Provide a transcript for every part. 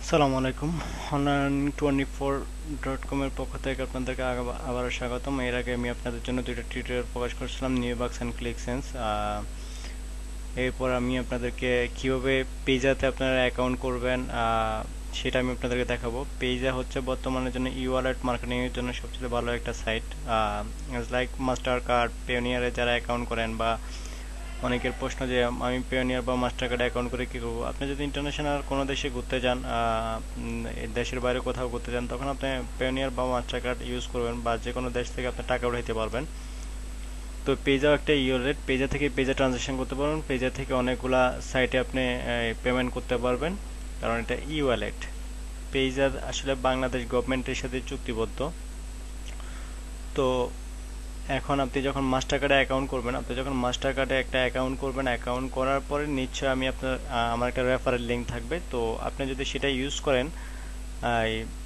আসসালামু আলাইকুম। online24.com এর পক্ষ থেকে আপনাদেরকে আবারও স্বাগতম। এর আগে আমি আপনাদের জন্য দুইটা টিউটোরিয়াল প্রকাশ করছিলাম, নিউ বাক্স অ্যান্ড ক্লিক সেন্স। এরপর আমি আপনাদেরকে কিভাবে পেজাতে আপনারা অ্যাকাউন্ট করবেন সেটা আমি আপনাদেরকে দেখাবো। পেজা হচ্ছে বর্তমানের জন্য ই ওয়ালেট মার্কেটিং এর জন্য সবচেয়ে ভালো একটা সাইট। লাইক মাস্টার কার্ড, পেওনিয়ারে যারা অ্যাকাউন্ট করেন, বা অনেকের প্রশ্ন যে আমি পেওনিয়ার বা মাস্টার কার্ড অ্যাকাউন্ট করে কী করবো। আপনি যদি ইন্টারন্যাশনাল কোনো দেশে ঘুরতে যান, দেশের বাইরে কোথাও ঘুরতে যান, তখন আপনি পেওনিয়ার বা মাস্টার কার্ড ইউজ করবেন, বা যে কোনো দেশ থেকে আপনি টাকা উঠাইতে পারবেন। তো পেজাও একটা ইওলেট, পেজা থেকে পেজা ট্রানজাকশন করতে পারবেন, পেজা থেকে অনেকগুলা সাইটে আপনি পেমেন্ট করতে পারবেন, কারণ এটা ই ওয়ালেট। পেজা আসলে বাংলাদেশ গভর্নমেন্টের সাথে চুক্তিবদ্ধ। তো এখন আপনি যখন মাস্টার কার্ডে অ্যাকাউন্ট করবেন, আপনি যখন মাস্টার কার্ডে একটা অ্যাকাউন্ট করবেন, অ্যাকাউন্ট করার পরে নিশ্চয়ই আমি আপনার আমার একটা রেফারেল লিঙ্ক থাকবে। তো আপনি যদি সেটা ইউজ করেন,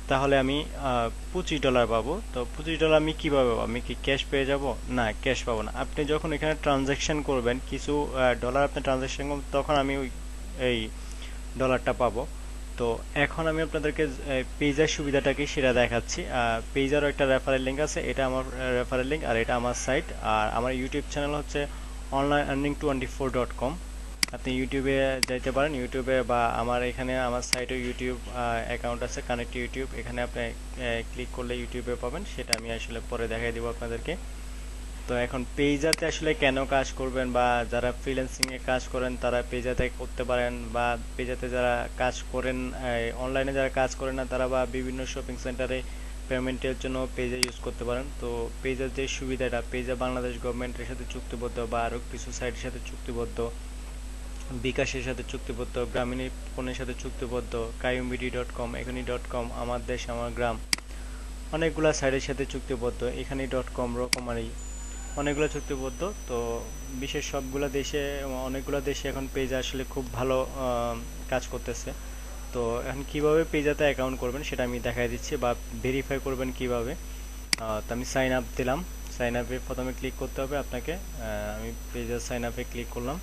তাহলে আমি $25 পাবো। তো $25 আমি কিভাবে পাবো? আমি কি ক্যাশ পেয়ে যাব? না, ক্যাশ পাবো না। আপনি যখন এখানে ট্রানজ্যাকশন করবেন, কিছু ডলার আপনি ট্রানজ্যাকশন করবেন, তখন আমি এই ডলারটা পাবো। তো এখন আমি আপনাদেরকে পেজার সুবিধাটা কি সেটা দেখাচ্ছি। পেজারও একটা রেফারেল লিঙ্ক আছে, এটা আমার রেফারেল লিঙ্ক, আর এটা আমার সাইট। আর আমার ইউটিউব চ্যানেল হচ্ছে online24.com। আপনি ইউটিউবে যাইতে পারেন, ইউটিউবে, বা আমার এখানে আমার সাইটে ইউটিউব অ্যাকাউন্ট আছে, কানেক্ট ইউটিউব। এখানে আপনি ক্লিক করলে ইউটিউবে পাবেন, সেটা আমি আসলে পরে দেখাই দিব আপনাদেরকে। তো এখন পেজাতে আসলে কেন কাজ করবেন, বা যারা ফ্রিল্যান্সিং এ কাজ করেন তারা পেজাতে করতে পারেন, বা পেজাতে যারা কাজ করেন, অনলাইনে যারা কাজ করেন না তারা, বা বিভিন্ন শপিং সেন্টারে পেমেন্টের জন্য পেজা ইউজ করতে পারেন। তো পেজার যে সুবিধাটা, পেজা বাংলাদেশ গভর্নমেন্টের সাথে চুক্তিবদ্ধ, বা আরও কিছু সাইটের সাথে চুক্তিবদ্ধ, বিকাশের সাথে চুক্তিবদ্ধ, গ্রামীণ ফোনের সাথে চুক্তিবদ্ধ, কায়ুমবিডি.com, এখনি.com, আমার দেশ আমার গ্রাম, অনেকগুলা সাইটের সাথে চুক্তিবদ্ধ, এখানি.com, রকমারি, অনেকগুলো চুক্তিবদ্ধ। তো বিশেষ সবগুলা দেশে, অনেকগুলো দেশে এখন পেজ আসলে খুব ভালো কাজ করতেছে। তো এখন কিভাবে পেজাতে অ্যাকাউন্ট করবেন সেটা আমি দেখাই দিচ্ছি, বা ভেরিফাই করবেন কিভাবে। তো আমি সাইন আপ দিলাম। সাইন আপে প্রথমে ক্লিক করতে হবে আপনাকে। আমি পেজার সাইন আপে ক্লিক করলাম।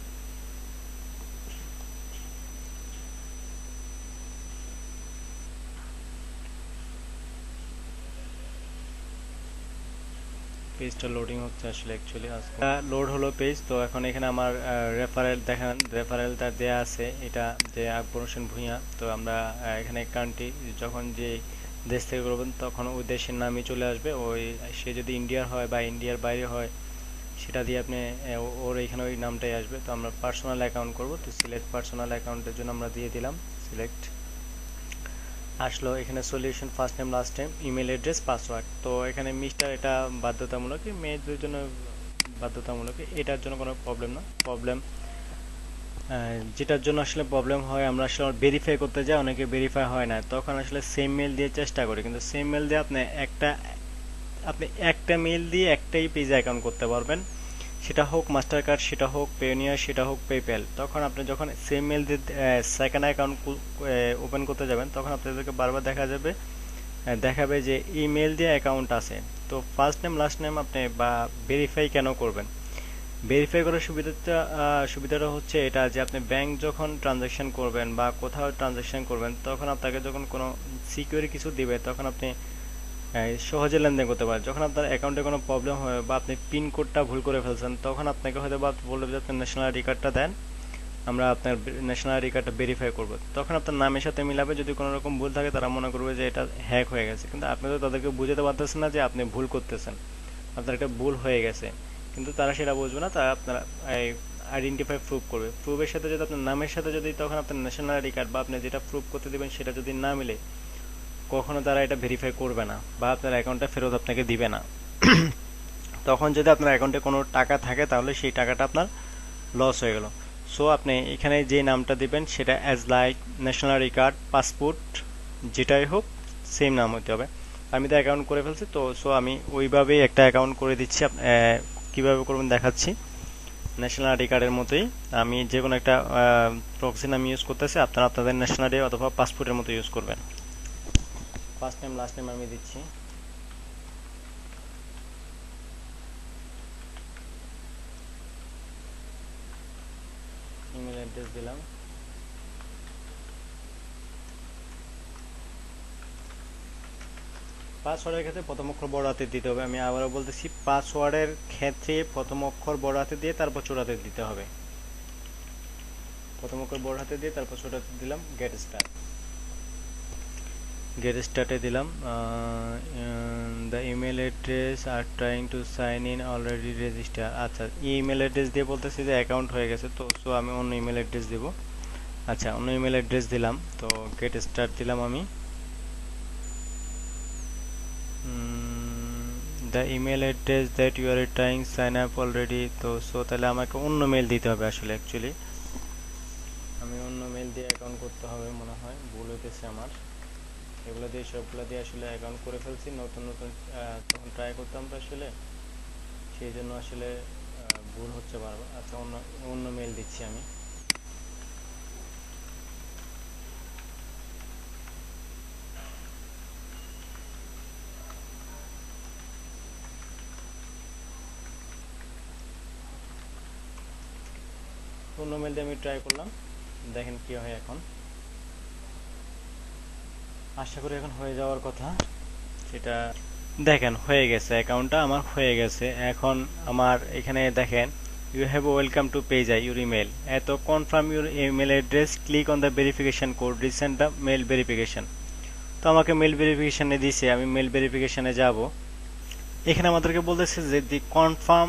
পেজটা লোডিং হচ্ছে আসলে, অ্যাকচুয়ালি আজকে লোড হলো পেজ। তো এখন এখানে আমার রেফারেল দেখেন, রেফারেলটা দেয়া আছে, এটা যে আকবর হোসেন ভূঁইয়া। তো আমরা এখানে কান্ট্রি, যখন যে দেশ থেকে করবেন তখন ওই দেশের নামই চলে আসবে। ওই সে যদি ইন্ডিয়ার হয় বা ইন্ডিয়ার বাইরে হয়, সেটা দিয়ে আপনি ওর এখানে ওই নামটাই আসবে। তো আমরা পার্সোনাল অ্যাকাউন্ট করব, তো সিলেক্ট পার্সোনাল অ্যাকাউন্টের জন্য আমরা দিয়ে দিলাম সিলেক্ট। আসলো এখানে solution, first name, last name, email address, password. তো এখানে মিস্টার এটা বাধ্যতামূলক, মেয়েদের জন্য বাধ্যতামূলক, এটার জন্য কোনো প্রবলেম না। প্রবলেম যেটার জন্য আসলে প্রবলেম হয়, আমরা আসলে ভেরিফাই করতে যাই, অনেকে ভেরিফাই হয় না, তখন আসলে সেম মেল দিয়ে চেষ্টা করি, কিন্তু সেম মেল দিয়ে আপনি একটা মেল দিয়ে একটাই পেজে অ্যাকাউন্ট করতে পারবেন। সেটা হোক মাস্টার কার্ড, সেটা হোক পেওনিয়ার, সেটা হোক পেপ্যাল। তখন আপনি যখন সেম মেল দিয়ে সেকেন্ড অ্যাকাউন্ট ওপেন করতে যাবেন, তখন আপনাদেরকে বারবার দেখাবে যে ইমেল দিয়ে অ্যাকাউন্ট আছে। তো ফার্স্ট নেম লাস্ট নেম আপনি বা ভেরিফাই কেন করবেন? ভেরিফাই করার সুবিধাটা হচ্ছে এটা, যে আপনি ব্যাংক যখন ট্রানজ্যাকশন করবেন বা কোথাও ট্রানজ্যাকশন করবেন, তখন আপনাকে যখন কোনো সিকিউরিটি কিছু দিবে, তখন আপনি সহজে লেনদেন করতে পারেন। যখন আপনার অ্যাকাউন্টে কোনো প্রবলেম হয়, বা আপনি পিন কোডটা ভুল করে ফেলছেন, তখন আপনাকে হয়তো বা বলবে যে আপনার ন্যাশনাল আইডি কার্ডটা দেন, আমরা আপনার ন্যাশনাল আইডি কার্ডটা ভেরিফাই করবো। তখন আপনার নামের সাথে মিলাবে, যদি কোনো রকম ভুল থাকে তারা মনে করবে যে এটা হ্যাক হয়ে গেছে, কিন্তু আপনি তো তাদেরকে বুঝাতে পারতেছেন না যে আপনি ভুল করতেছেন, আপনার একটা ভুল হয়ে গেছে। কিন্তু তারা সেটা বুঝবে না, তারা আপনার এই আইডেন্টিফাই প্রুফ করবে। প্রুফের সাথে যদি আপনার নামের সাথে যদি তখন আপনার ন্যাশনাল আইডি কার্ড বা আপনি যেটা প্রুফ করতে দেবেন সেটা যদি না মিলে, কখনো তারা এটা ভেরিফাই করবে না, বা আপনার অ্যাকাউন্টটা ফেরত আপনাকে দিবে না। তখন যদি আপনার অ্যাকাউন্টে কোনো টাকা থাকে, তাহলে সেই টাকাটা আপনার লস হয়ে গেল। সো আপনি এখানে যে নামটা দিবেন সেটা as like national ID card, passport, যেটাই হোক সেম নাম হতে হবে। আমি তো অ্যাকাউন্ট করে ফেলছি, তো সো আমি ওইভাবেই একটা অ্যাকাউন্ট করে দিচ্ছি। কীভাবে করবেন দেখাচ্ছি। ন্যাশনাল আইডি কার্ডের মতোই আমি যে কোনো একটা প্রক্সি নাম ইউজ করতেছি, আপনারা আপনাদের ন্যাশনাল আইডি অথবা পাসপোর্টের মতো ইউজ করবেন। ফার্স্ট নেম লাস্ট নেম আমি দিচ্ছি, ইমেল অ্যাড্রেস দিলাম, পাসওয়ার্ডের ক্ষেত্রে প্রথম অক্ষর বড় হাতে দিতে হবে। আমি আবারও বলতেছি, পাসওয়ার্ডের ক্ষেত্রে প্রথম অক্ষর বড় হাতে দিয়ে তারপর ছোট হাতে দিতে হবে। প্রথম অক্ষর বড় হাতে দিয়ে তারপর ছোট হাতে দিলাম, গেট স্টার্টে দিলাম। The email address are trying to sign in already register. আচ্ছা, ইমেল অ্যাড্রেস দিয়ে বলতেছি যে অ্যাকাউন্ট হয়ে গেছে, তো সো আমি অন্য ইমেল অ্যাড্রেস দেব। আচ্ছা, অন্য ইমেল অ্যাড্রেস দিলাম, তো গেট স্টার্ট দিলাম আমি। The email address that you are trying sign up already, তো সো তাহলে আমাকে অন্য মেল দিতে হবে। আসলে অ্যাকচুয়ালি আমি অন্য মেল দিয়ে অ্যাকাউন্ট করতে হবে মনে হয়, ভুল হইতেছে আমার। এগুলো দিয়ে সবগুলো দিয়ে আসলে অ্যাকাউন্ট করে ফেলছি, নতুন নতুন তখন ট্রাই করতাম তো আসলে, সেই জন্য আসলে ভুল হচ্ছে বারবার। আচ্ছা, অন্য অন্য মেল দিচ্ছি আমি। অন্য মেল দিয়ে আমি ট্রাই করলাম, দেখেন কি হয় এখন। আশা করি এখন হয়ে যাওয়ার কথা। সেটা দেখেন হয়ে গেছে, অ্যাকাউন্টটা আমার হয়ে গেছে। এখন আমার এখানে দেখেন, you have welcome to Payza your email, এত confirm your email address, click on the verification code, resend the mail verification. তো আমাকে মেল ভেরিফিকেশনে দিছে, আমি মেল ভেরিফিকেশনে যাব। এখানে আমাদেরকে বলতেছে যে দি কনফার্ম,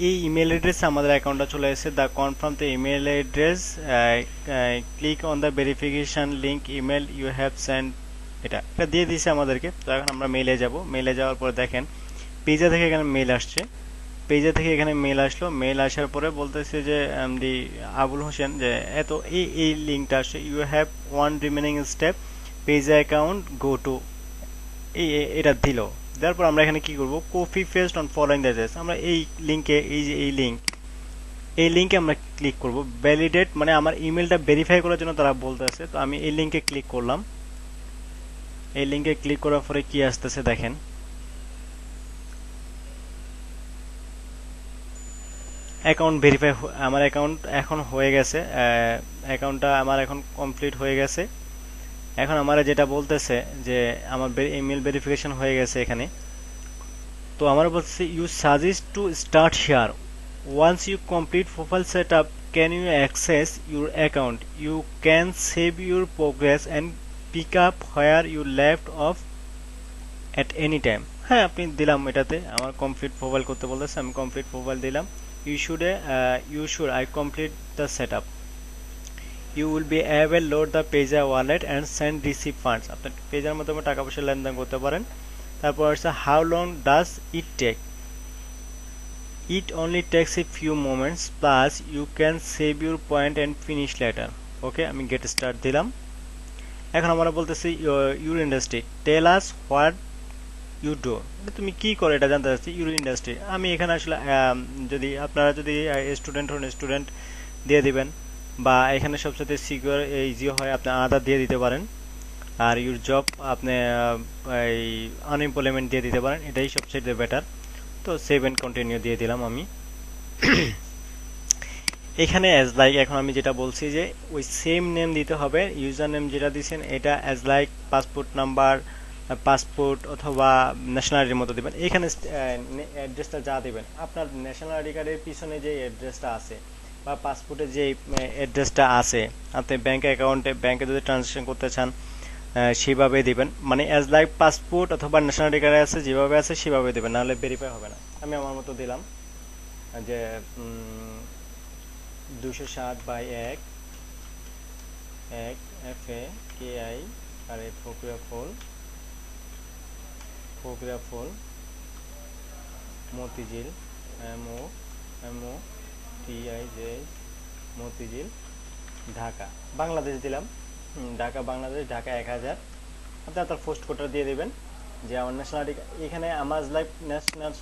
এই ইমেল অ্যাড্রেসে আমাদের অ্যাকাউন্টটা চলে এসেছে। The confirm the email address, click on the verification link email you have send. এটা দিয়ে দিয়েছে আমাদেরকে। তো এখন আমরা মেলে যাব। মেলে যাওয়ার পরে দেখেন পেজা থেকে এখানে মেল আসছে, পেজা থেকে এখানে মেল আসলো। মেল আসার পরে বলতেছে যে এমডি আবুল হোসেন, যে এত এই লিঙ্কটা আসছে, you have one remaining step, Payza account go to, এটা দিল। তারপর আমরা এখানে কি করব, copy paste on following the address, আমরা এই লিঙ্কে, এই যে এই লিঙ্কে আমরা ক্লিক করব। ভ্যালিডেট মানে আমার ইমেলটা ভেরিফাই করার জন্য তারা বলতেছে। তো আমি এই লিঙ্কে ক্লিক করলাম। এই লিঙ্কে ক্লিক করার পরে কি আসতেছে দেখেন, অ্যাকাউন্ট ভেরিফাই, আমার অ্যাকাউন্ট এখন হয়ে গেছে, অ্যাকাউন্টটা আমার এখন কমপ্লিট হয়ে গেছে। এখন আমার যেটা বলতেছে যে আমার ইমেল ভেরিফিকেশন হয়ে গেছে এখানে। তো আমার বলছে you suggest to start share, once you complete profile set up can you access your account, you can save your progress and pick up where you left off at any time. হ্যাঁ, আপনি দিলাম, এটাতে আমার complete profile করতে বলতেছে, আমি complete profile দিলাম। You should I complete the set up, you will be able load the Payza wallet and send receive funds, আপনার পেজার মাধ্যমে টাকা পয়সা লেনদেন করতে পারেন। তারপর হচ্ছে how long does it take, it only takes a few moments plus you can save your point and finish later. Okay, আমি গেট স্টার্ট দিলাম। এখন আমরা বলতেছি your industry, tell us what you do, তুমি কি করে এটা জানতে চাচ্ছি। ইউর ইন্ডাস্ট্রি, আমি এখানে আসলে যদি আপনারা যদি স্টুডেন্ট হন, স্টুডেন্ট দিয়ে দিবেন, বা এখানে সবচেয়ে সিকিউর ইজি হয় আপনি আদার দিয়ে দিতে পারেন। আর ইউর জব আপনি এই আনএমপ্লয়মেন্ট দিয়ে দিতে পারেন, এটাই সবচেয়ে বেটার। তো সেভ এন্ড কন্টিনিউ দিয়ে দিলাম আমি। এখানে অ্যাজ লাইক, এখন আমি যেটা বলছি যে ওই সেম নেম দিতে হবে, ইউজার নেম যেটা দিচ্ছেন এটা as like passport number, passport অথবা ন্যাশনাল আইডির মতো দিবেন। এখানে অ্যাড্রেসটা যা দিবেন, আপনার ন্যাশনাল আইডি কার্ডের পিছনে যে অ্যাড্রেসটা আছে বা পাসপোর্টে যে অ্যাড্রেসটা আছে, আপনি ব্যাংক অ্যাকাউন্টে ব্যাংকে যদি ট্রানজাকশন করতে চান সেভাবে দিবেন। মানে অ্যাজ লাইক পাসপোর্ট অথবা ন্যাশনাল আইডি কার্ডে আছে যেভাবে আছে সেভাবে দেবেন, নাহলে ভেরিফাই হবে না। আমি আমার মতো দিলাম যে 207/1 FA আর ফকিরা ফুল মতিঝিল, MOTIJ মতিঝিল, ঢাকা বাংলাদেশ দিলাম। ঢাকা বাংলাদেশ, ঢাকা 1000। আপনি আপনার পোস্ট কোডটা দিয়ে দেবেন যে আমার ন্যাশনাল আইডি, এখানে আমার লাইক ন্যাশনাল,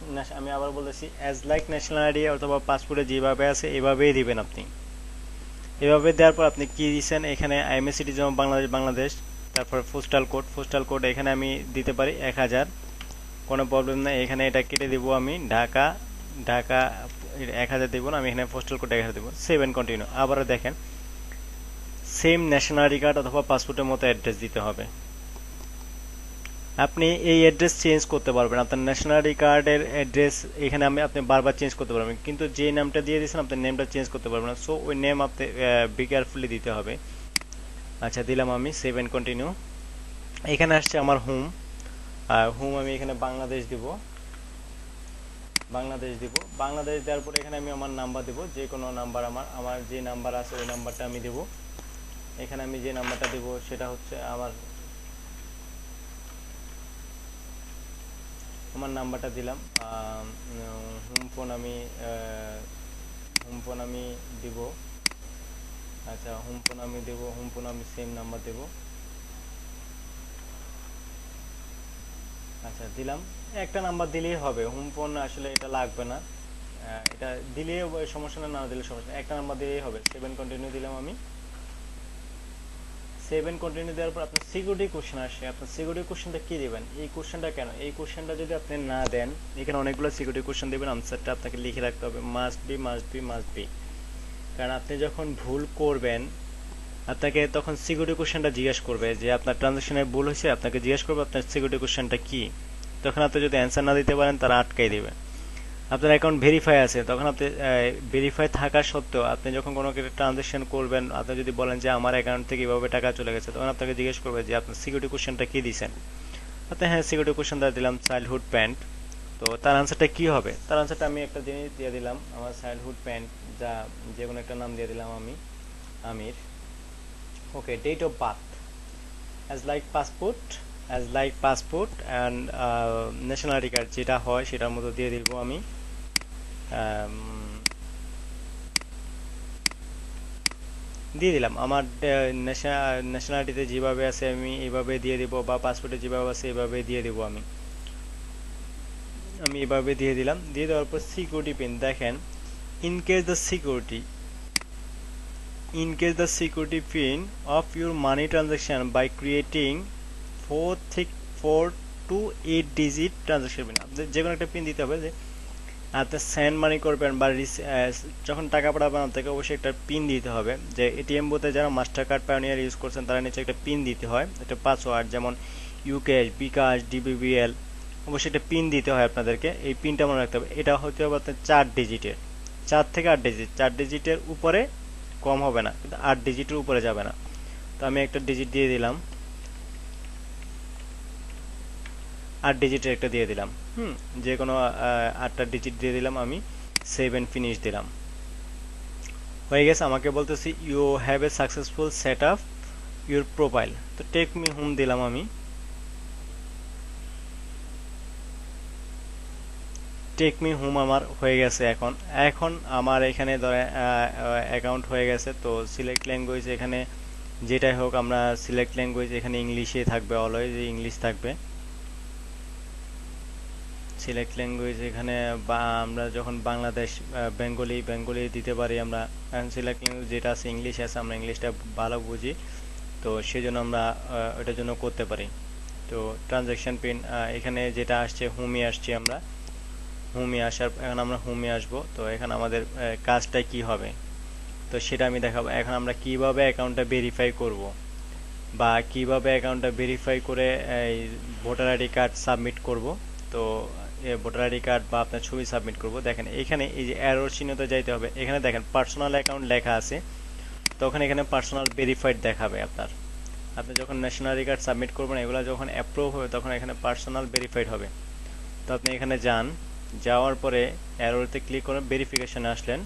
আমি আবার বলেছি অ্যাজ লাইক ন্যাশনাল আইডি অথবা পাসপোর্টে যেভাবে আছে এভাবেই দিবেন আপনি। এভাবে দেওয়ার পর আপনি কি দিচ্ছেন, এখানে আইএমএ সিটিজেন বাংলাদেশ, তারপর পোস্টাল কোড এখানে আমি দিতে পারি 1000, কোনো প্রবলেম নেই। এখানে এটা কেটে দিব আমি, ঢাকা 1000 দেব না, আমি এখানে পোস্টাল কোড 1000 দেবো। Save and continue. আবারও দেখেন সেম ন্যাশনাল আইডি কার্ড অথবা পাসপোর্টের মতো অ্যাড্রেস দিতে হবে। আপনি এই অ্যাড্রেস চেঞ্জ করতে পারবেন, আপনার ন্যাশনাল আইডি কার্ডের অ্যাড্রেস এখানে আপনি বারবার চেঞ্জ করতে পারবেন, কিন্তু যে নামটা দিয়ে দিয়েছেন আপনার নেমটা চেঞ্জ করতে পারবেন না। সো ওই নেম আপনি বি কেয়ারফুলি দিতে হবে। আচ্ছা, দিলাম আমি সেভ এন্ড কন্টিনিউ। এখানে আসছে আমার হোম, হোম আমি এখানে বাংলাদেশ দিব, বাংলাদেশ দেওয়ার পরে এখানে আমি আমার নাম্বার দেব, যে কোনো নাম্বার, আমার যে নাম্বার আছে ওই নাম্বারটা আমি দেব। এখানে আমি যে নাম্বারটা দেব সেটা হচ্ছে আমার নাম্বারটা দিলাম। হোম ফোন আমি দিব। আচ্ছা, হোম ফোন আমি সেম নাম্বার দেব। আচ্ছা, দিলাম। একটা নাম্বার দিলেই হবে, হোম ফোন আসলে এটা লাগবে না, এটা দিলে সমস্যা না, না দিলে সমস্যা না, একটা নাম্বার দিলেই হবে। সেভেন কন্টিনিউ দিলাম আমি। সেভেন কন্টিনিউ দেওয়ার পর আপনার সিকিউরিটি কোশ্চেন আসে, আপনার সিকিউরিটি কোশ্চেনটা কি দিবেন, এই কোশ্চেনটা কেন, এই কোশ্চেনটা যদি আপনি না দেন, এখানে অনেকগুলো সিকিউরিটি কোশ্চেন দেবেন, আনসারটা আপনাকে লিখে রাখতে হবে, must be must be must be. কারণ আপনি যখন ভুল করবেন আপনাকে তখন সিকিউরিটি কোশ্চেনটা জিজ্ঞেস করবে যে আপনার ট্রানজাকশনে ভুল হয়েছে, আপনাকে জিজ্ঞেস করবে আপনার সিকিউরিটি কোশ্চেনটা কি। তখন আপনি যদি অ্যান্সার না দিতে পারেন তারা আটকাই দেবে। আপনার অ্যাকাউন্ট ভেরিফাই আছে, তখন আপনি ভেরিফাই থাকা সত্ত্বেও আপনি যখন কোনো ট্রানজাকশন করবেন, আপনি যদি বলেন যে আমার অ্যাকাউন্ট থেকে এভাবে টাকা চলে গেছে, তখন আপনাকে জিজ্ঞেস করবে যে আপনার সিকিউরিটি কোশ্চেনটা কি দিয়েছেন। আপনি হ্যাঁ সিকিউরিটি কোশ্চেনটা দিলাম চাইল্ডহুড প্যান্ট। তো তার আনসারটা কি হবে, তার আনসারটা আমি একটা জিনিস দিয়ে দিলাম, আমার চাইল্ডহুড প্যান্ট, যা যে কোনো একটা নাম দিয়ে দিলাম আমি, Amir. Okay, date of birth as like passport and national ID card যেটা হয় সেটার মতো দিয়ে দিব আমি। দিয়ে দিলাম আমার ন্যাশনালিটিতে যেভাবে আছে আমি এভাবে দিয়ে দিব, বা পাসপোর্টে যেভাবে আছে এভাবে দিয়ে দিব। আমি এভাবে দিয়ে দিলাম। দিয়ে দেওয়ার পর সিকিউরিটি পিন দেখেন, in case the security pin of your money transaction by creating 4 to 8 digit transaction pin. আপনাদের যে কোনো একটা পিন দিতে হবে, যে আপনি সেন্ড মানি করবেন বা যখন টাকা পাঠাবেন আপনাকে অবশ্যই একটা পিন দিতে হবে। যে এটিএম বুথে যারা মাস্টার কার্ড পায়োনিয়ার ইউজ করছেন তারা নিচে একটা পিন দিতে হয়, একটা পাসওয়ার্ড, যেমন ইউক্যাশ, বিকাশ, ডিবিবিএল, অবশ্যই একটা পিন দিতে হয় আপনাদেরকে। এই পিনটা মনে রাখতে হবে, এটা হতে হবে আপনার 4 ডিজিটের, 4 থেকে 8 ডিজিট, 4 ডিজিটের উপরে কম হবে না, কিন্তু 8 ডিজিটের উপরে যাবে না। তো আমি একটা ডিজিট দিয়ে দিলাম, 8 ডিজিটের একটা দিয়ে দিলাম। যে কোনো 8টা ডিজিট দিয়ে দিলাম আমি, সেভ এন্ড ফিনিশ দিলাম। হয়ে গেছে। আমাকে বলতেছি you have a successful set up your profile. তো টেক মি হোম দিলাম আমি, টেক মি হোম আমার হয়ে গেছে। এখন আমার এখানে ধরে অ্যাকাউন্ট হয়ে গেছে। তো সিলেক্ট ল্যাঙ্গুয়েজ, এখানে যেটাই হোক, আমরা সিলেক্ট ল্যাঙ্গুয়েজ এখানে ইংলিশে থাকবে, অলওয়েজ ইংলিশ থাকবে। সিলেক্ট ল্যাঙ্গুয়েজ এখানে বা আমরা যখন বাংলাদেশ, বেঙ্গলি দিতে পারি আমরা। সিলেক্ট ল্যাঙ্গুয়েজ যেটা আছে ইংলিশ আছে, আমরা ইংলিশটা ভালো বুঝি, তো সেজন্য আমরা ওটার জন্য করতে পারি। তো ট্রানজ্যাকশন পিন এখানে যেটা আসছে হোমে আসছি আমরা, এখন আমরা হোমে আসবো। তো এখানে আমাদের কাজটা কি হবে তো সেটা আমি দেখাবো। এখন আমরা কিভাবে অ্যাকাউন্টটা ভেরিফাই করব, বা কিভাবে অ্যাকাউন্টটা ভেরিফাই করে এই ভোটার আইডি কার্ড সাবমিট করব। তো ভোটার আইডি কার্ড বা আপনার ছবি সাবমিট করব। দেখেন এখানে এই যে অ্যারোর চিহ্নতে যাইতে হবে, এখানে দেখেন পার্সোনাল অ্যাকাউন্ট লেখা আছে, তখন এখানে পার্সোনাল ভেরিফাইড দেখাবে আপনি যখন ন্যাশনাল আইডি কার্ড সাবমিট করবেন, এগুলো যখন অ্যাপ্রুভ হবে তখন এখানে পার্সোনাল ভেরিফাইড হবে। তো আপনি এখানে যাওয়ার পরে অ্যারোতে ক্লিক করে ভেরিফিকেশনে আসলেন।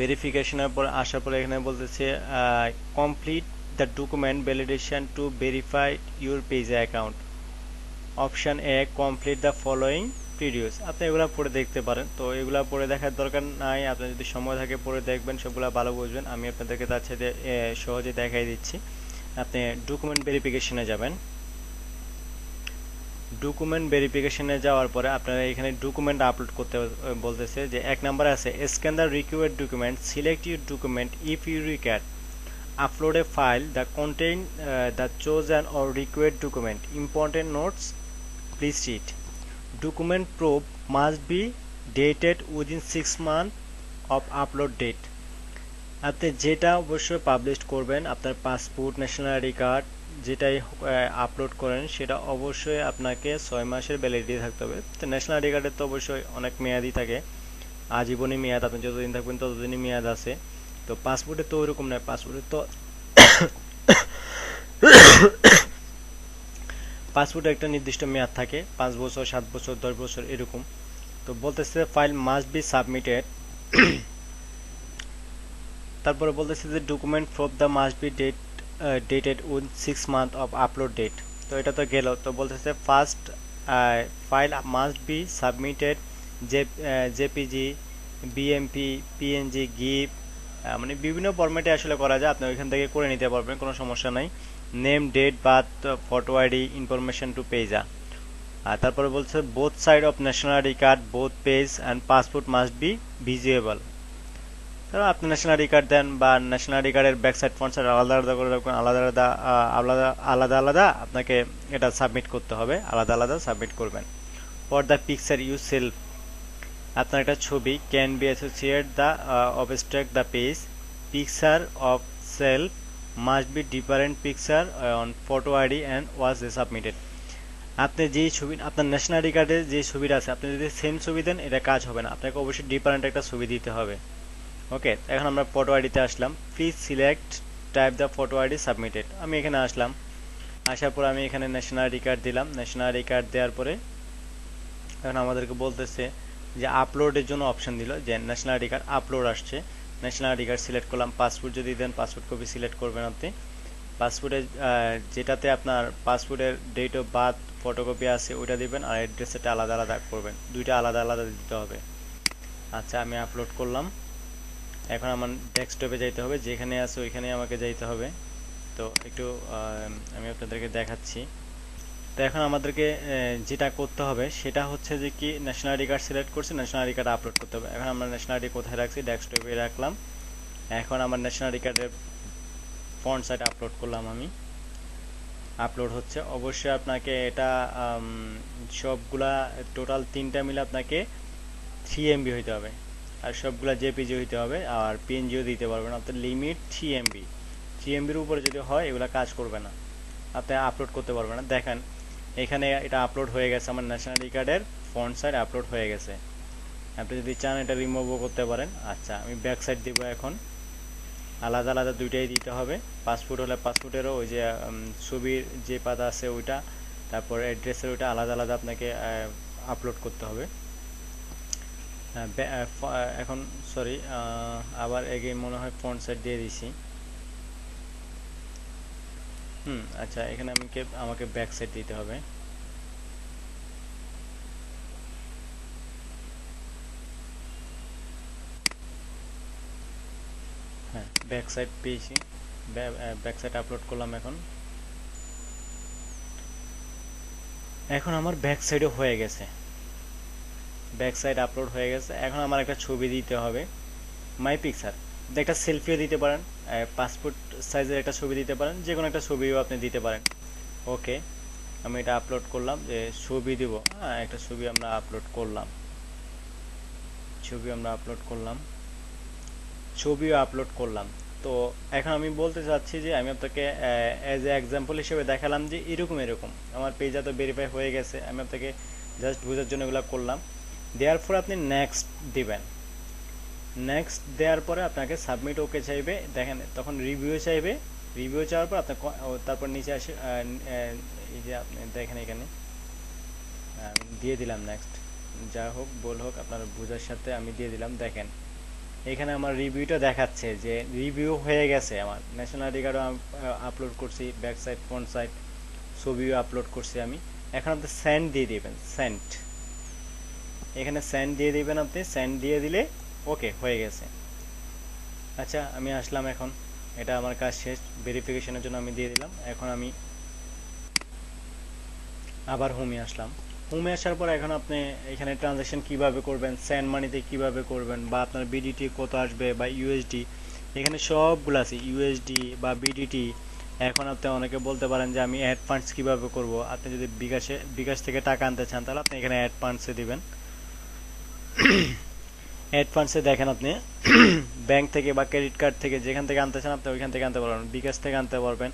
ভেরিফিকেশনের পর আসার পরে এখানে বলতেছে complete the document validation to verify your page account. Option A, complete the following PDS. আপনি এগুলো পড়ে দেখতে পারেন। তো এগুলো পড়ে দেখার দরকার নাই, আপনার যদি সময় থাকে পড়ে দেখবেন, সবগুলো ভালো বুঝবেন। আমি আপনাদেরকে তার সাথে সহজে দেখাই দিচ্ছি। আপনি ডকুমেন্ট ভেরিফিকেশনে যাবেন। ডকুমেন্ট ভেরিফিকেশনে যাওয়ার পরে আপনারা এখানে ডকুমেন্ট আপলোড করতে বলতেছে, যে 1 নম্বরে আছে scan the required document, select your document if you require, upload a file the contain the chosen or required document, important notes please read. Document proof must be dated within 6 months of upload date. আপনি যেটা অবশ্যই publish করবেন, আপনার passport, national ID card যেটাই upload করেন সেটা অবশ্যই আপনাকে 6 মাসের ভ্যালিডিটি থাকতে হবে। তো ন্যাশনাল আইডি কার্ডের তো অবশ্যই অনেক মেয়াদই থাকে, আজীবনই মেয়াদ, আপনি যতদিন থাকবেন ততদিনই মেয়াদ আছে। তো পাসপোর্টে তো ওইরকম নয়, পাসপোর্টে তো পাসপোর্টে একটা নির্দিষ্ট মেয়াদ থাকে, 5 বছর, 7 বছর, 10 বছর এরকম। তো বলতেছে ফাইল মাস্ট বি সাবমিটেড, তারপরে বলতেছে যে document from the must be dated within 6 month of upload date. তো এটা তো গেল। তো বলতেছে first file must be submitted JPG, BMP, PNG, GIF, মানে বিভিন্ন ফরম্যাটে আসলে করা যায়, আপনি ওইখান থেকে করে নিতে পারবেন, কোনো সমস্যা নাই। Name, date, birth, photo ID, information to Payza. আর তারপরে বলছে both side of national ID card, both page and passport must be visible. তাহলে আপনি ন্যাশনাল আইডি কার্ড দেন বা ন্যাশনাল আইডি কার্ডের ব্যাক সাইড ফ্রন্ট সাইড আলাদা আলাদা করে রাখবেন, আলাদা আলাদা আলাদা আলাদা আলাদা আপনাকে এটা সাবমিট করতে হবে, আলাদা আলাদা সাবমিট করবেন। For the picture yourself, আপনার একটা ছবি can be associate the obstruct the page, picture of self must be different picture on photo ID and was submitted. আপনি যেই ছবি, আপনার ন্যাশনাল আইডি কার্ডে যে ছবিটা আছে, আপনি যদি সেম ছবি দেন এটা কাজ হবে না, আপনাকে অবশ্যই ডিফারেন্ট একটা ছবি দিতে হবে। ওকে, এখন আমরা ফটো আইডিতে আসলাম। Please select type the photo ID submitted. আমি এখানে আসলাম, আসার পর আমি এখানে ন্যাশনাল আইডি কার্ড দিলাম। ন্যাশনাল আইডি কার্ড দেওয়ার পরে এখন আমাদেরকে বলতেছে যে আপলোডের জন্য অপশন দিল, যে ন্যাশনাল আইডি কার্ড আপলোড আসছে। ন্যাশনাল আইডি কার্ড সিলেক্ট করলাম। পাসপোর্ট যদি দেন পাসপোর্ট কপি সিলেক্ট করবেন আপনি। পাসপোর্টের যেটাতে আপনার পাসপোর্টের ডেট অফ বার্থ ফটোকপি আছে ওইটা দিবেন, আর অ্যাড্রেসটা আলাদা আলাদা করবেন, দুইটা আলাদা আলাদা দিতে হবে। আচ্ছা, আমি আপলোড করলাম। এখন আমার ডেস্কটপে যাইতে হবে, যেখানে আছে ওইখানে আমাকে যাইতে হবে। তো একটু আমি আপনাদেরকে দেখাচ্ছি। তো এখন আমাদেরকে যেটা করতে হবে সেটা হচ্ছে যে কি, ন্যাশনাল আইডি কার্ড সিলেক্ট করছি, ন্যাশনাল আইডি কার্ড আপলোড করতে হবে। এখন আমরা ন্যাশনাল আইডি কোথায় রাখছি, ডেস্কটপে রাখলাম। এখন আমার ন্যাশনাল আইডি কার্ডের ফ্রন্ট সাইড আপলোড করলাম আমি, আপলোড হচ্ছে। অবশ্যই আপনাকে এটা সবগুলা টোটাল 3টা মিলে আপনাকে 3 MB হইতে হবে, আর সবগুলা জেপিজি হইতে হবে, আর পিএনজিও দিতে পারবেন। আপনার লিমিট 3 MB, 3 MBর উপরে যদি হয় এগুলা কাজ করবে না, আপনি আপলোড করতে পারবেন না। দেখেন এখানে এটা আপলোড হয়ে গেছে, আমার ন্যাশনাল আইডি কার্ডের ফ্রন্ট সাইড আপলোড হয়ে গেছে। আপনি যদি চান এটা রিমুভও করতে পারেন। আচ্ছা, আমি ব্যাক সাইড দিব। এখন আলাদা আলাদা দুইটাই দিতে হবে। পাসপোর্ট হলে পাসপোর্টেরও ওই যে ছবির যে পাতা আছে ওইটা, তারপর অ্যাড্রেসের ওইটা আলাদা আলাদা আপনাকে আপলোড করতে হবে। এখন সরি, আবার এগে মনে হয় ফ্রন্ট সাইড দিয়ে দিছি। আচ্ছা, এখানে আমাকে ব্যাক সাইড দিতে হবে। হ্যাঁ, ব্যাক সাইড পেয়েছি, ব্যাক সাইড আপলোড করলাম। এখন আমার ব্যাক সাইডও হয়ে গেছে, ব্যাক সাইড আপলোড হয়ে গেছে। এখন আমার একটা ছবি দিতে হবে, মাই পিকচার। একটা সেলফিও দিতে পারেন, পাসপোর্ট সাইজের একটা ছবি দিতে পারেন, যে কোনো একটা ছবিও আপনি দিতে পারেন। ওকে, আমি এটা আপলোড করলাম, যে ছবি দিব। হ্যাঁ, একটা ছবি আমরা আপলোড করলাম, ছবিও আপলোড করলাম। তো এখন আমি বলতে চাচ্ছি যে আমি আপনাকে অ্যাজ এ এক্সাম্পল হিসেবে দেখালাম যে এরকম এরকম আমার পেজটা তো ভেরিফাই হয়ে গেছে, আমি আপনাকে জাস্ট বোঝার জন্য এগুলো করলাম। দেওয়ার পর আপনি নেক্সট দিবেন। নেক্সট দেওয়ার পরে আপনাকে সাবমিট ওকে চাইবে, দেখেন তখন রিভিউ চাইবে। রিভিউ চাওয়ার পর আপনার তারপর নিচে আসে, এই যে আপনি দেখেন এখানে আমি দিয়ে দিলাম নেক্সট। যা হোক বল হোক, আপনার বোঝার সাথে আমি দিয়ে দিলাম। দেখেন এখানে আমার রিভিউটা দেখাচ্ছে যে রিভিউ হয়ে গেছে। আমার ন্যাশনাল আইডি কার্ডও আপলোড করছি, ব্যাক সাইড ফ্রন্ট সাইড ছবিও আপলোড করছি আমি। এখন আপনি সেন্ড দিয়ে দিবেন, সেন্ড। এখানে সেন্ড দিয়ে দিবেন আপনি, সেন্ড দিয়ে দিলে ওকে হয়ে গেছে। আচ্ছা, আমি আসলাম। এখন এটা আমার কাজ শেষ, ভেরিফিকেশনের জন্য আমি দিয়ে দিলাম। এখন আমি আবার হোমে আসলাম। হোমে আসার পর এখন আপনি এখানে ট্রানজ্যাকশন কিভাবে করবেন, সেন্ড মানিতে কিভাবে করবেন, বা আপনার বিডিটি কত আসবে বা ইউএসডি, এখানে সবগুলো আছে, ইউএসডি বা বিডিটি। এখন আপনি অনেকে বলতে পারেন যে আমি অ্যাড ফান্ডস কিভাবে করব। আপনি যদি বিকাশ থেকে টাকা আনতে চান তাহলে আপনি এখানে অ্যাড ফান্ডসে দিবেন। অ্যাড ফান্ডসে দেখেন আপনি ব্যাংক থেকে বা ক্রেডিট কার্ড থেকে যেখান থেকে আনতে চান আপনি ওইখান থেকে আনতে পারবেন, বিকাশ থেকে আনতে পারবেন,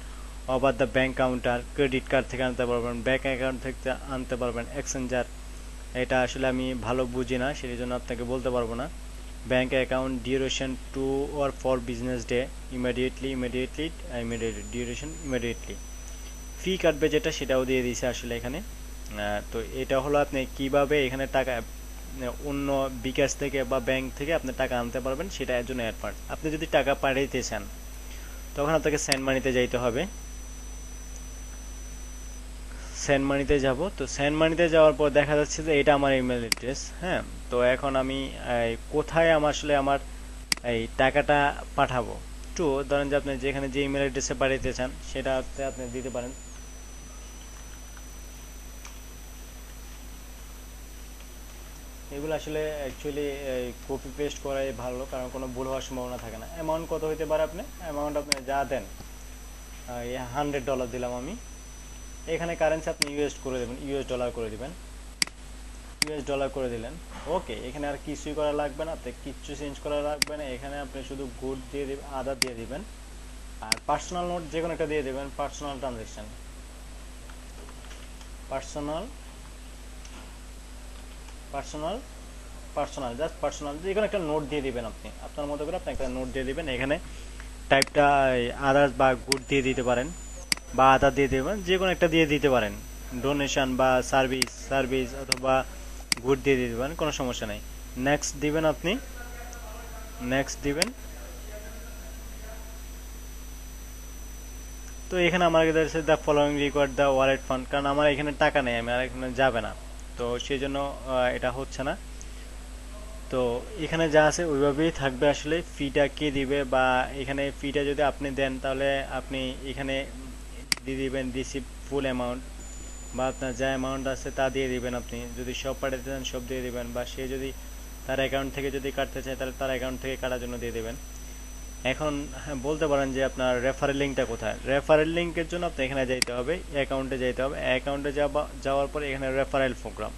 আবার the bank counter, credit card থেকে আনতে পারবেন, ব্যাংক অ্যাকাউন্ট থেকে আনতে পারবেন, এক্সচেঞ্জার। এটা আসলে আমি ভালো বুঝি না, সেই জন্য আপনাকে বলতে পারবো না। Bank account duration 2 or 4 business day, immediately duration immediately. Fee কাটবে যেটা সেটাও দিয়ে দিয়েছে আসলে এখানে। তো এটা হলো আপনি কিভাবে এখানে টাকা অন্য বিকাশ থেকে বা ব্যাংক থেকে আপনি টাকা আনতে পারবেন, সেটা এর জন্য অ্যাডভান্স। আপনি যদি টাকা পাঠাইতে চান তখন আপনাকে সেন্ড মানিতে যাইতে হবে। সেন্ড মানিতে যাব, তো সেন্ড মানিতে যাওয়ার পর দেখা যাচ্ছে যে এটা আমার ইমেল অ্যাড্রেস। হ্যাঁ, তো এখন আমি কোথায় আমার আসলে আমার এই টাকাটা পাঠাবো, একটু ধরেন যে আপনি যেখানে যে ইমেল অ্যাড্রেসে পাঠাইতে চান সেটাতে আপনি দিতে পারেন। এগুলো আসলে অ্যাকচুয়ালি কপি পেস্ট করাই ভালো, কারণ কোনো ভুল হওয়ার সম্ভাবনা থাকে না। অ্যামাউন্ট কত হইতে পারে, আপনি অ্যামাউন্ট আপনি যা দেন, $100 দিলাম আমি। এখানে কারেন্সি আপনি ইউএস করে দেবেন, ইউএস ডলার করে দিবেন, ইউএস ডলার করে দিলেন। ওকে, এখানে আর কিছুই করা লাগবে না, আপনি কিচ্ছু চেঞ্জ করা লাগবে না। এখানে আপনি শুধু গুড দিয়ে দিবেন, আদার দিয়ে দিবেন, আর পার্সোনাল নোট যে কোনো একটা দিয়ে দেবেন। Personal transaction, personal personal personal just personal যে কোনো একটা নোট দিয়ে দিবেন। আপনি আপনার মতো করে আপনি একটা নোট দিয়ে দিবেন। এখানে টাইপটা আদার্স বা গুড দিয়ে দিতে পারেন, বা আদার দিয়ে দেবেন, যে কোনো একটা দিয়ে দিতে পারেন। ডোনেশন বা সার্ভিস, সার্ভিস অথবা গুড দিয়ে দিতে পারেন, কোনো সমস্যা নেই। নেক্সট দিবেন আপনি, নেক্সট দিবেন। তো এখানে আমার কাছে the following required the wallet fund, কারণ আমার এখানে টাকা নেই, আমি আর এখানে যাবে না, তো সেই জন্য এটা হচ্ছে না। তো এখানে যা আছে ওইভাবেই থাকবে। আসলে ফিটা কে দিবে, বা এখানে ফিটা যদি আপনি দেন তাহলে আপনি এখানে দিয়ে দিবেন রিসিভ ফুল অ্যামাউন্ট, বা আপনার যা অ্যামাউন্ট আছে তা দিয়ে দিবেন। আপনি যদি সব পাঠাতে চান সব দিয়ে দিবেন, বা সে যদি তার অ্যাকাউন্ট থেকে যদি কাটতে চায় তাহলে তার অ্যাকাউন্ট থেকে কাটার জন্য দিয়ে দেবেন। এখন হ্যাঁ, বলতে পারেন যে আপনার রেফারেল লিঙ্কটা কোথায়। রেফারেল লিঙ্কের জন্য আপনি এখানে যাইতে হবে, অ্যাকাউন্টে যাইতে হবে। অ্যাকাউন্টে যাওয়ার পরে এখানে রেফারেল প্রোগ্রাম,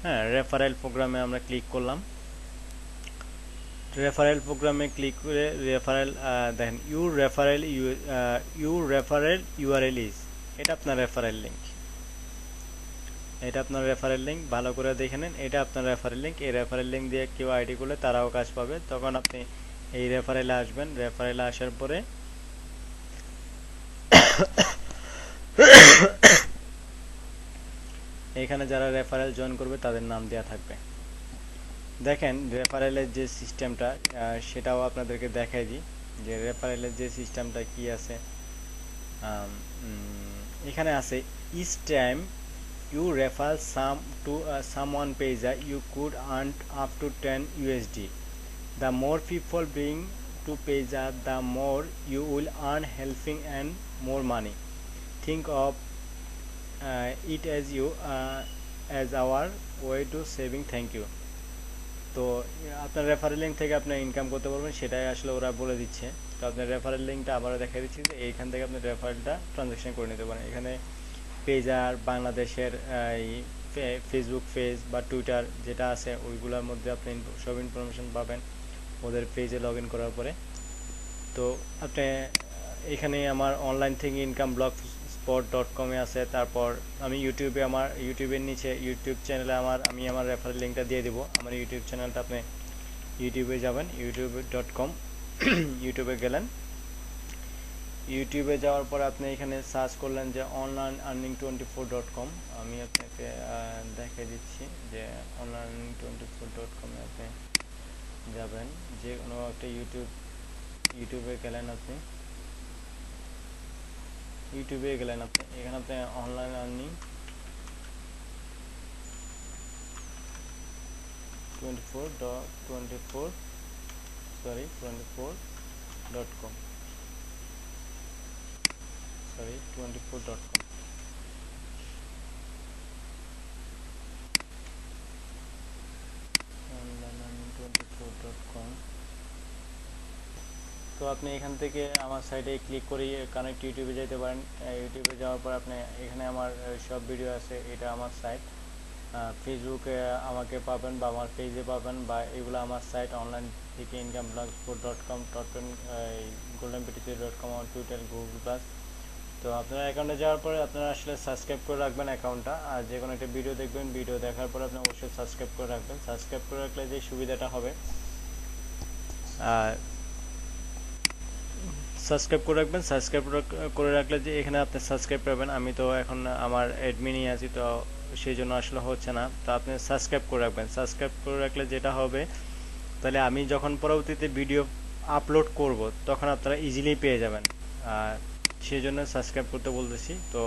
হ্যাঁ রেফারেল প্রোগ্রামে আমরা ক্লিক করলাম। রেফারেল প্রোগ্রামে ক্লিক করে রেফারেল দেখেন ইউর রেফারেল ইউআরএল ইজ, এটা আপনার রেফারেল লিঙ্ক, এটা আপনার রেফারেল লিঙ্ক। ভালো করে দেখে নেন, এটা আপনার রেফারেল লিঙ্ক। এই রেফারেল লিঙ্ক দিয়ে কেউ আইডি করলে তারাও কাজ পাবে। তখন আপনি এই রেফারেলে আসবেন। রেফারেলে আসার পরে এখানে যারা রেফারেল জয়েন করবে তাদের নাম দেওয়া থাকবে। দেখেন রেফারেলের যে সিস্টেমটা সেটাও আপনাদেরকে দেখাই দিই, যে রেফারেলের যে সিস্টেমটা কি আছে। এখানে আছে each time you refer someone page you could earn up to 10 USD. The more people bring to page the more you will earn helping and more money. Think of it as our way to saving. Thank you. তো আপনার referral link থেকে আপনি income করতে পারবেন, সেটাই আসলে ওরা বলে দিচ্ছে। তো আপনার রেফারেল লিঙ্কটা আবারও দেখাই দিচ্ছি, যে এইখান থেকে আপনি রেফারেলটা ট্রানজ্যাকশন করে নিতে পারেন। এখানে পেজার বাংলাদেশের এই ফেসবুক পেজ বা টুইটার যেটা আছে ওইগুলোর মধ্যে আপনি সব ইনফরমেশন পাবেন ওদের পেজে লগ ইন করার পরে। তো আপনি এখানে আমার অনলাইন থেকে ইনকাম ব্লগ spot.com-এ আছে। তারপর আমি ইউটিউবে, আমার ইউটিউবের নিচে ইউটিউব চ্যানেলে আমি আমার রেফারেল লিঙ্কটা দিয়ে দিব। আমার ইউটিউব চ্যানেলটা আপনি ইউটিউবে যাবেন, youtube.com ইউটিউবে গেলেন। ইউটিউবে যাওয়ার পর আপনি এখানে সার্চ করলেন যে onlineearning24.com। আমি আপনাকে দেখিয়ে দিচ্ছি যে onlineearning24.com-এ আপনি যাবেন। যে কোনো একটা ইউটিউবে গেলেন, আপনি এখানে আপনি online earning 24.com 24.com onlineearning24.com। তো আপনি এখান থেকে আমার সাইটে ক্লিক করে কানেক্ট ইউটিউবে যেতে পারেন। ইউটিউবে যাওয়ার পর আপনি এখানে আমার সব ভিডিও আছে, এটা আমার সাইট। ফেসবুকে আমাকে পাবেন বা আমার পেজে পাবেন, বা এগুলো আমার সাইট। অনলাইন থেকে ইনকাম ব্লগস্পট.com, goldenptc.com, আমার টুইটার, গুগল প্লাস তো আপনারা অ্যাকাউন্টে যাওয়ার পরে আপনারা আসলে সাবস্ক্রাইব করে রাখবেন অ্যাকাউন্টটা, আর যে কোনো একটা ভিডিও দেখবেন, ভিডিও দেখার পরে আপনি অবশ্যই সাবস্ক্রাইব করে রাখবেন। সাবস্ক্রাইব করে রাখলে যে সুবিধাটা হবে, সাবস্ক্রাইব করে রাখবেন। সাবস্ক্রাইব করে রাখলে যে এখানে আপনি সাবস্ক্রাইব পাবেন। আমি তো এখন আমার অ্যাডমিনই আছি, তো সেই জন্য আসলে হচ্ছে না। তো আপনি সাবস্ক্রাইব করে রাখবেন। সাবস্ক্রাইব করে রাখলে যেটা হবে, তাহলে আমি যখন পরবর্তীতে ভিডিও আপলোড করব তখন আপনারা ইজিলি পেয়ে যাবেন। আর সেই জন্য সাবস্ক্রাইব করতে বলতেছি। তো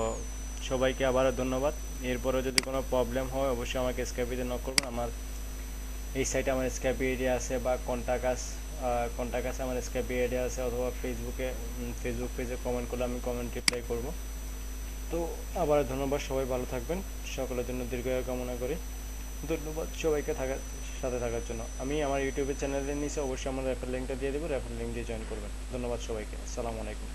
সবাইকে আবারও ধন্যবাদ। এরপরে যদি কোনো প্রবলেম হয় অবশ্যই আমাকে স্কাইপিতে নক করবেন। আমার এই সাইটে আমার স্কাইপি আইডি আছে, বা কন্টাক্ট আছে, আমার স্কাইপি আইডি আছে, অথবা ফেসবুক পেজে কমেন্ট করলে আমি কমেন্ট রিপ্লাই করব। তো আবার ধন্যবাদ, সবাই ভালো থাকবেন। সকলের জন্য দীর্ঘায়ু কামনা করি। ধন্যবাদ সবাইকে সাথে থাকার জন্য। আমি আমার ইউটিউবের চ্যানেলের নিচে অবশ্যই আমার রেফার লিঙ্কটা দিয়ে দেবো, রেফার লিঙ্ক দিয়ে জয়েন করবেন। ধন্যবাদ সবাইকে। আসসালামু আলাইকুম।